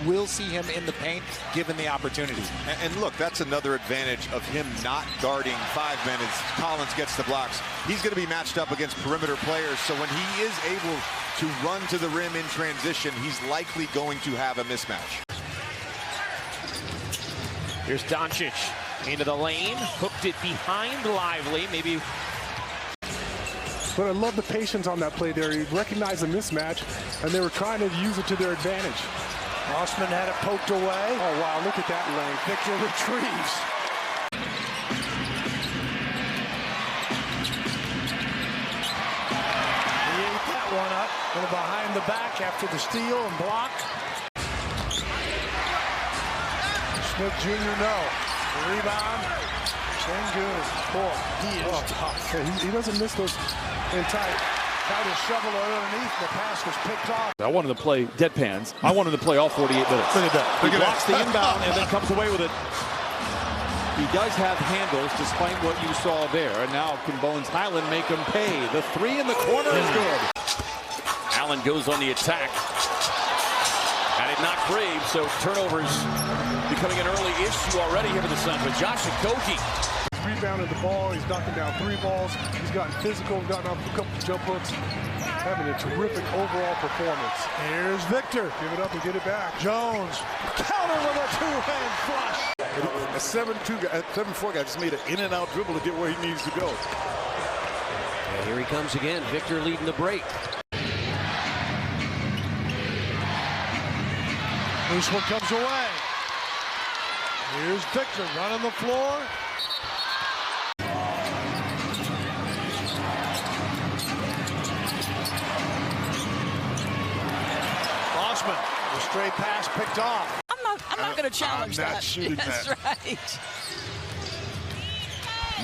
will see him in the paint given the opportunity. And look, that's another advantage of him not guarding 5 men as Collins gets the blocks. He's going to be matched up against perimeter players, so when he is able to run to the rim in transition, he's likely going to have a mismatch. Here's Doncic into the lane, hooked it behind Lively, maybe. But I love the patience on that play there. He recognized a mismatch, and they were trying to use it to their advantage. Osman had it poked away. Oh, wow, look at that length. Victor retrieves. He ate that one up. And behind the back after the steal and block. Smith Jr. no. The rebound. Sengun. Boy, he is tough. Yeah, he doesn't miss those in tight. Tried to shovel it underneath. The pass was picked off. I want him to play deadpans. I want him to play all 48 minutes. He blocks the inbound and then comes away with it. He does have handles despite what you saw there. And now can Bones Highland make him pay? The three in the corner is good. Allen goes on the attack. Had it not free, so turnovers becoming an early issue already here for the Suns. But Josh Okogie Rebounded the ball. He's knocking down 3 balls. He's gotten physical, gotten off a couple jump hooks. Having a terrific overall performance. Here's Victor. Give it up and get it back. Jones. Counter with a 2-hand flush. A 7'4" guy just made an in-and-out dribble to get where he needs to go. And here he comes again. Victor leading the break. Loose one comes away. Here's Victor running the floor. Osman, the straight pass picked off. I'm not going to challenge I'm not that. shooting That's that. right.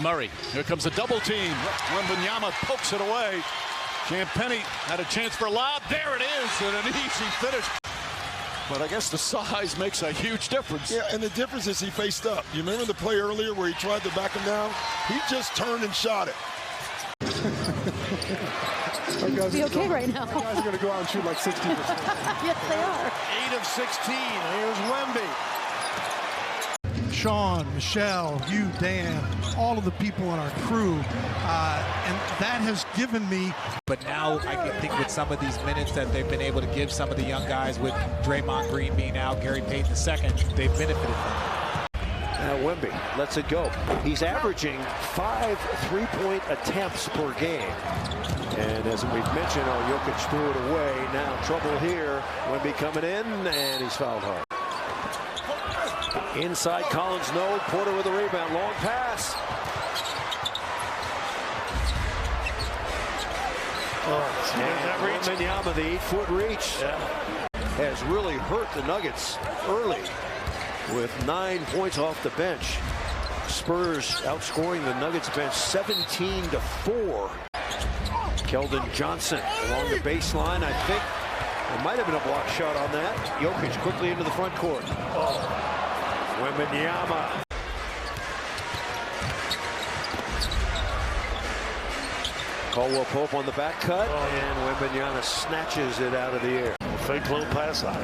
Murray, here comes a double team. Wembanyama pokes it away. Champagnie had a chance for a lob. There it is, and an easy finish. But I guess the size makes a huge difference. Yeah, and the difference is he faced up. You remember the play earlier where he tried to back him down? He just turned and shot it. Be okay right now. You guys are going to go out and shoot like 60%. Yes, they are. 8 of 16. Here's Wemby. Sean, Michelle, you, Dan, all of the people on our crew, and that has given me. But now I can think with some of these minutes that they've been able to give some of the young guys, with Draymond Green being out, Gary Payton II, they've benefited from it. Now Wemby lets it go. He's averaging 5 3-point attempts per game. And as we've mentioned, Jokic threw it away. Now trouble here. Wemby coming in, and he's fouled hard. Inside Collins, no. Porter with a rebound. Long pass. And Wembanyama, the 8-foot reach, has really hurt the Nuggets early with 9 points off the bench. Spurs outscoring the Nuggets bench 17-4. Keldon Johnson along the baseline. I think there might have been a block shot on that. Jokic quickly into the front court. Wembanyama. Caldwell Pope on the back cut, and Wembanyama snatches it out of the air. Fake low pass out.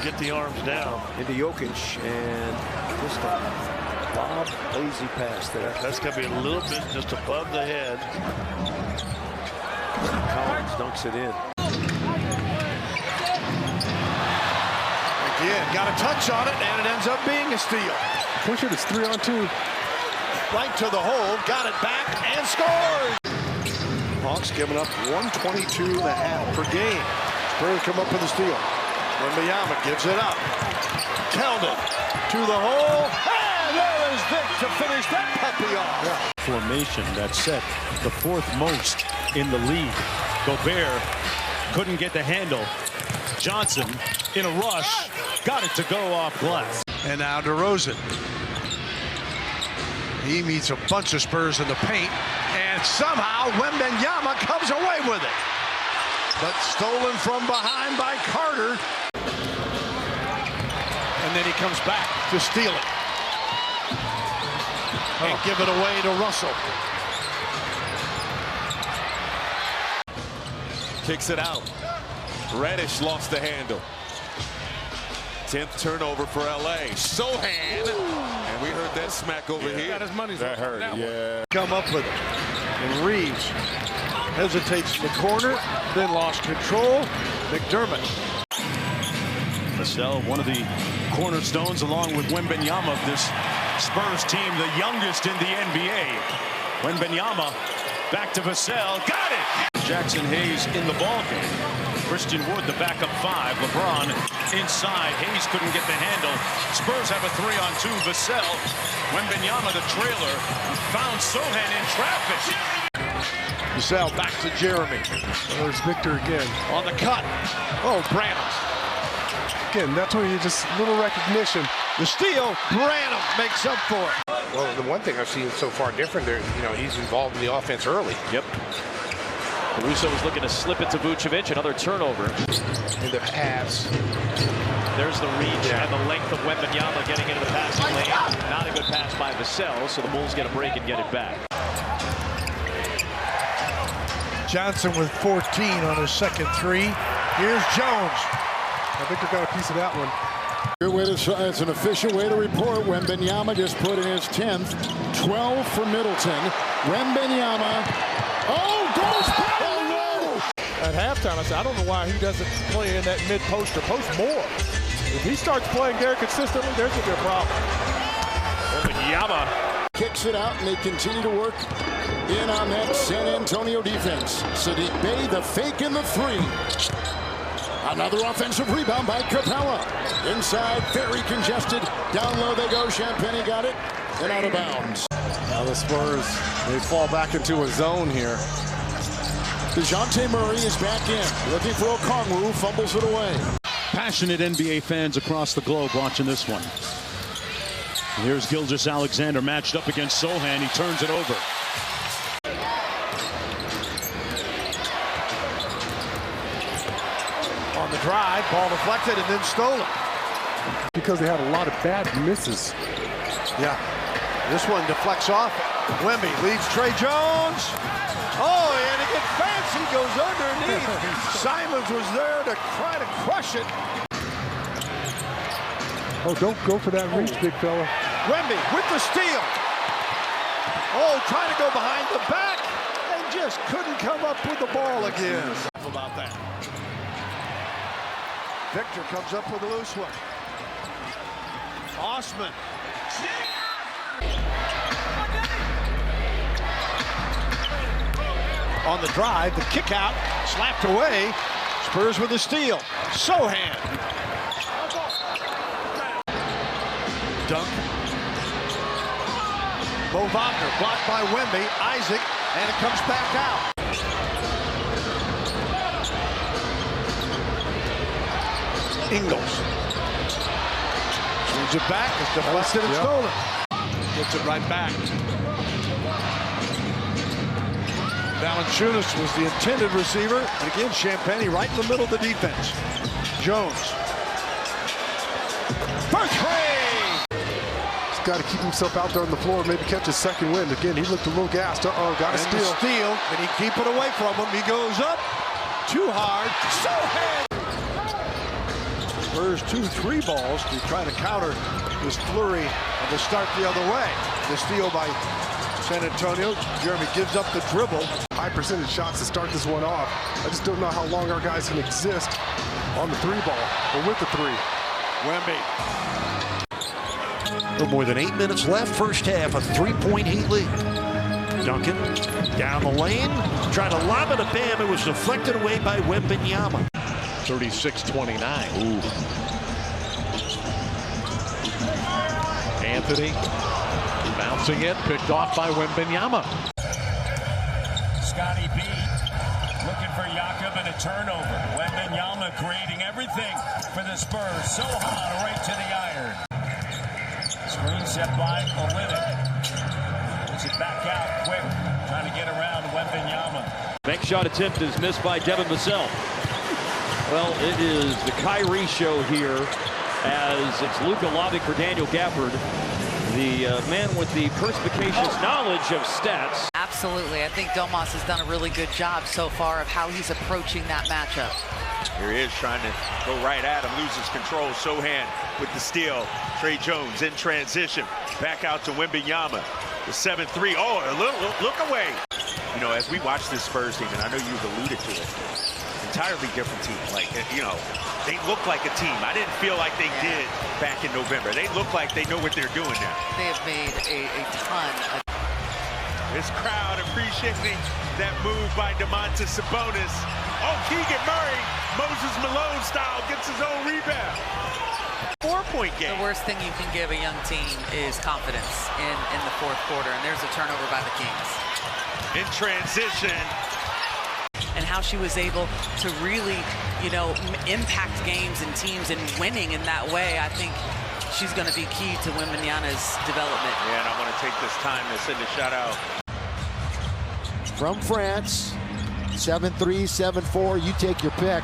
Get the arms down. Into Jokic, and just a bob lazy pass there. That's going to be a little bit just above the head. Collins dunks it in. Again, got a touch on it, and it ends up being a steal. Push it, it's 3-on-2. Right to the hole, got it back, and scores! Hawks giving up 122.5 per game. Spurs come up with a steal. Wembanyama gives it up. Keldon to the hole, and there is Vic to finish that puppy off. Formation that set the 4th most in the league. Gobert couldn't get the handle. Johnson in a rush got it to go off glass. And now DeRozan. He meets a bunch of Spurs in the paint, and somehow Wembanyama comes away with it. But stolen from behind by Carter. And then he comes back to steal it. And give it away to Russell. Kicks it out. Reddish lost the handle. 10th turnover for LA. Sohan. And we heard that smack over here. Got his money's that hurt. Yeah. Come up with it. And Reeves hesitates in the corner, then lost control. McDermott. Vassell, one of the cornerstones along with Wembanyama of this Spurs team, the youngest in the NBA. Wembanyama back to Vassell. Got it! Jackson Hayes in the ball game. Christian Wood, the backup 5. LeBron inside. Hayes couldn't get the handle. Spurs have a 3-on-2. Vassell. Wembanyama, the trailer, found Sohan in traffic. Vassell back to Jeremy. There's Victor again. On the cut. Oh, Branham. Again, that's where you just little recognition. The steal. Branham makes up for it. Well, the one thing I've seen so far different, he's involved in the offense early. Yep. Caruso was looking to slip it to Vucevic. Another turnover. In the pass. There's the reach and the length of Wembanyama getting into the passing lane. Not a good pass by Vassell, so the Bulls get a break and get it back. Johnson with 14 on his second 3. Here's Jones. I think they got a piece of that one. Good way to, it's an official way to report. Wembanyama just put in his 10th. 12 for Middleton. Wembanyama. Oh, goes back. Oh, no. At halftime, I said, I don't know why he doesn't play in that mid-post or post more. If he starts playing there consistently, there's going to be a problem. Wembanyama kicks it out, and they continue to work in on that San Antonio defense. Sadiq Bey, the fake and the 3. Another offensive rebound by Capella. Inside, very congested. Down low they go. Champagnie got it and out of bounds. Now the Spurs, they fall back into a zone here. DeJounte Murray is back in. Looking for Okongwu, fumbles it away. Passionate NBA fans across the globe watching this one. Here's Gilgeous-Alexander matched up against Sohan. He turns it over. On the drive, ball deflected and then stolen. Because they had a lot of bad misses. Yeah, this one deflects off. Wemby leads Trey Jones. Oh, and he gets fancy, goes underneath. Simons was there to try to crush it. Oh, don't go for that reach, big fella. Wemby with the steal. Oh, trying to go behind the back and just couldn't come up with the ball again. About that. Victor comes up with a loose one. Osman. On the drive, the kick out, slapped away. Spurs with the steal. Sohan. Dunk. Mo Wagner blocked by Wemby. Isaac, and it comes back out. Ingles. Swings it back. It's deflected and stolen. Gets it right back. Valanciunas was the intended receiver. And again, Champagnie right in the middle of the defense. Jones. First three! He's got to keep himself out there on the floor, maybe catch his second wind. Again, he looked a little gassed. Uh-oh, got a steal. Steal, and he keep it away from him. He goes up. Too hard. Sohan! Spurs 2-3 balls to try to counter this flurry of the start the other way. The steal by San Antonio. Jeremy gives up the dribble. High percentage shots to start this one off. I just don't know how long our guys can exist on the 3 ball or with the 3. Wemby. A little more than 8 minutes left. First half, a 3-point Heat lead. Duncan down the lane. Tried to lob it to Bam. It was deflected away by Wembanyama. 36-29. Ooh. Anthony bouncing it, picked off by Wembanyama. Scotty B looking for Jakob and a turnover. Wembanyama creating everything for the Spurs. So hot right to the iron. Screen set by Olynyk. Puts it back out quick. Trying to get around Wembanyama. Bank shot attempt is missed by Devin Vassell. Well, it is the Kyrie show here as it's Luka lobbing for Daniel Gafford, the man with the perspicacious knowledge of stats. Absolutely. I think Domas has done a really good job so far of how he's approaching that matchup. Here he is trying to go right at him, loses control. Sohan with the steal. Trey Jones in transition. Back out to Wembanyama. The 7-3. Oh, look away. You know, as we watch this Spurs team, and I know you've alluded to it, entirely different team. Like, you know, they look like a team. I didn't feel like they did back in November. They look like they know what they're doing now. They have made a ton of... This crowd appreciating that move by Domantas Sabonis. Oh, Keegan Murray, Moses Malone style, gets his own rebound. 4-point game. The worst thing you can give a young team is confidence in the fourth quarter, and there's a turnover by the Kings. In transition. And how she was able to really, you know, impact games and teams and winning in that way, I think she's going to be key to Wembanyama's development. Yeah, and I want to take this time to send a shout out. From France, 7-3, 7-4, you take your pick.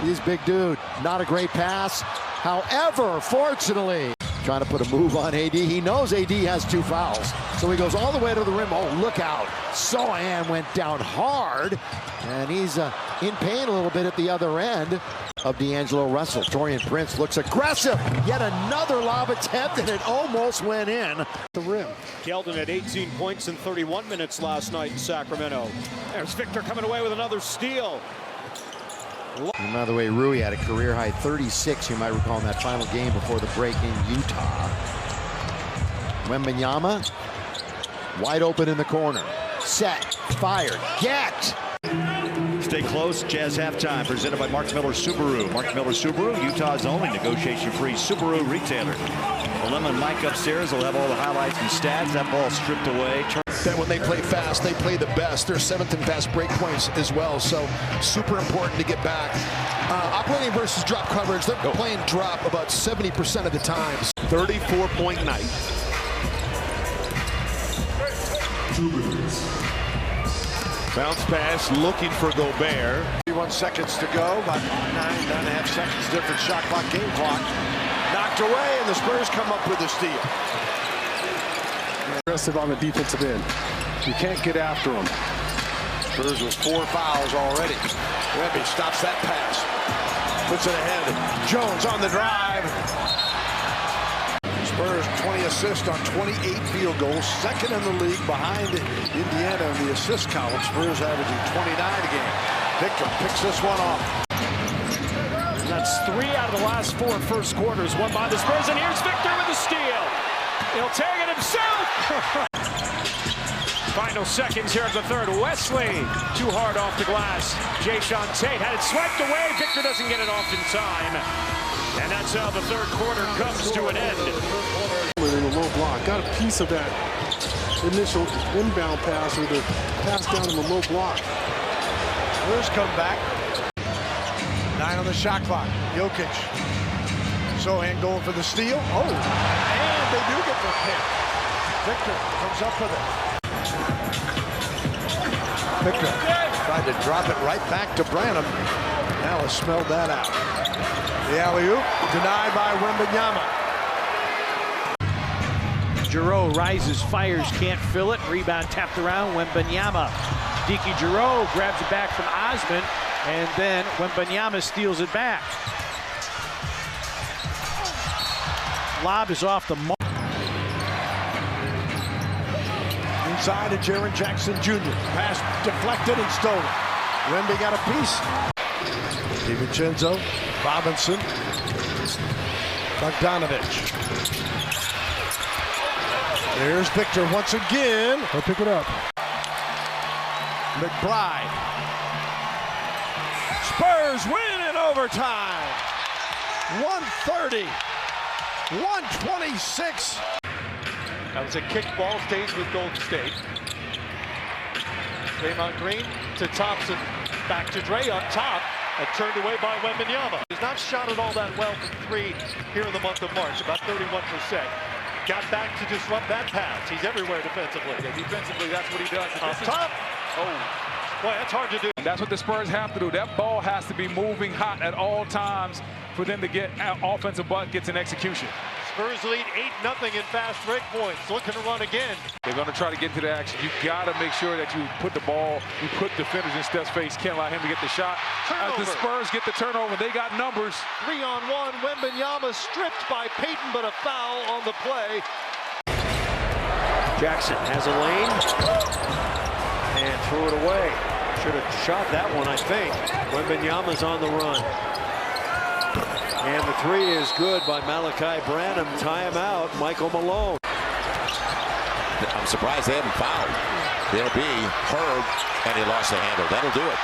He's a big dude, not a great pass. However, fortunately, trying to put a move on AD. He knows AD has 2 fouls. So he goes all the way to the rim. Oh, look out. Sohan went down hard. And he's in pain a little bit at the other end of D'Angelo Russell. Taurean Prince looks aggressive. Yet another lob attempt, and it almost went in. The rim. Keldon had 18 points in 31 minutes last night in Sacramento. There's Victor coming away with another steal. And by the way, Rui had a career-high 36, you might recall, in that final game before the break in Utah. Wembanyama, wide open in the corner. Set, fired, get! Stay close, Jazz halftime, presented by Mark Miller Subaru. Mark Miller Subaru, Utah's only negotiation-free Subaru retailer. The Lemon Mike upstairs will have all the highlights and stats. That ball stripped away. That when they play fast, they play the best. They're 7th in fast break points as well, so super important to get back. Operating versus drop coverage, they're playing drop about 70% of the times. 34-point night. Bounce pass, looking for Gobert. 31 seconds to go, about 9.5 seconds different shot clock, game clock. Knocked away, and the Spurs come up with a steal. Aggressive on the defensive end. You can't get after them. Spurs with 4 fouls already. Wemby stops that pass. Puts it ahead. Jones on the drive. Spurs 20 assists on 28 field goals. Second in the league behind Indiana in the assist column. Spurs averaging 29 a game. Victor picks this one off. That's 3 out of the last 4 first quarters won by the Spurs. And here's Victor with the steal. He'll take it himself. Final seconds here of the third. Wesley too hard off the glass. Jayshawn Tate had it swiped away. Victor doesn't get it off in time. And that's how the third quarter comes to an end. In a low block. Got a piece of that initial inbound pass or the pass down in the low block. Spurs come back. 9 on the shot clock. Jokic. Sohan going for the steal. Oh, and they do get the pick. Victor comes up with it. Victor tried to drop it right back to Branham. Dallas smelled that out. The alley-oop denied by Wembanyama. Giroux rises, fires, can't fill it. Rebound tapped around. Wembanyama. Diki Giroux grabs it back from Osman, and then Wembanyama steals it back. Lob is off the mark. Inside to Jaren Jackson Jr. Pass deflected and stolen. Wemby got a piece. DiVincenzo, Robinson, Bogdanovich. There's Victor once again. He'll pick it up. McBride. Spurs win in overtime. 130. 126. That was a kick ball, stays with Golden State. Draymond Green to Thompson, back to Dre up top, and turned away by Wembanyama. He's not shot it all that well from 3 here in the month of March, about 31%. Got back to disrupt that pass. He's everywhere defensively. Yeah, defensively, that's what he does. Up top. Oh, boy, that's hard to do. That's what the Spurs have to do. That ball has to be moving hot at all times for them to get offensive buckets and execution. Spurs lead 8-0 in fast break points. Looking to run again. They're going to try to get to the action. You got to make sure that you put the ball, you put defenders in Steph's face. Can't allow him to get the shot. Turnover. As the Spurs get the turnover, they got numbers. 3-on-1. Wembanyama stripped by Payton, but a foul on the play. Jackson has a lane and threw it away. Should have shot that one, I think. Wembanyama's on the run. And the three is good by Malachi Branham. Timeout, Michael Malone. I'm surprised they haven't fouled. They'll be Herb, and he lost the handle. That'll do it.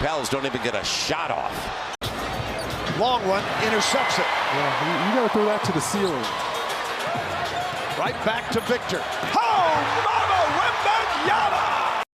Pels don't even get a shot off. Long one, intercepts it. Yeah, you got to throw that to the ceiling. Right back to Victor. Oh, Mama Wembanyama!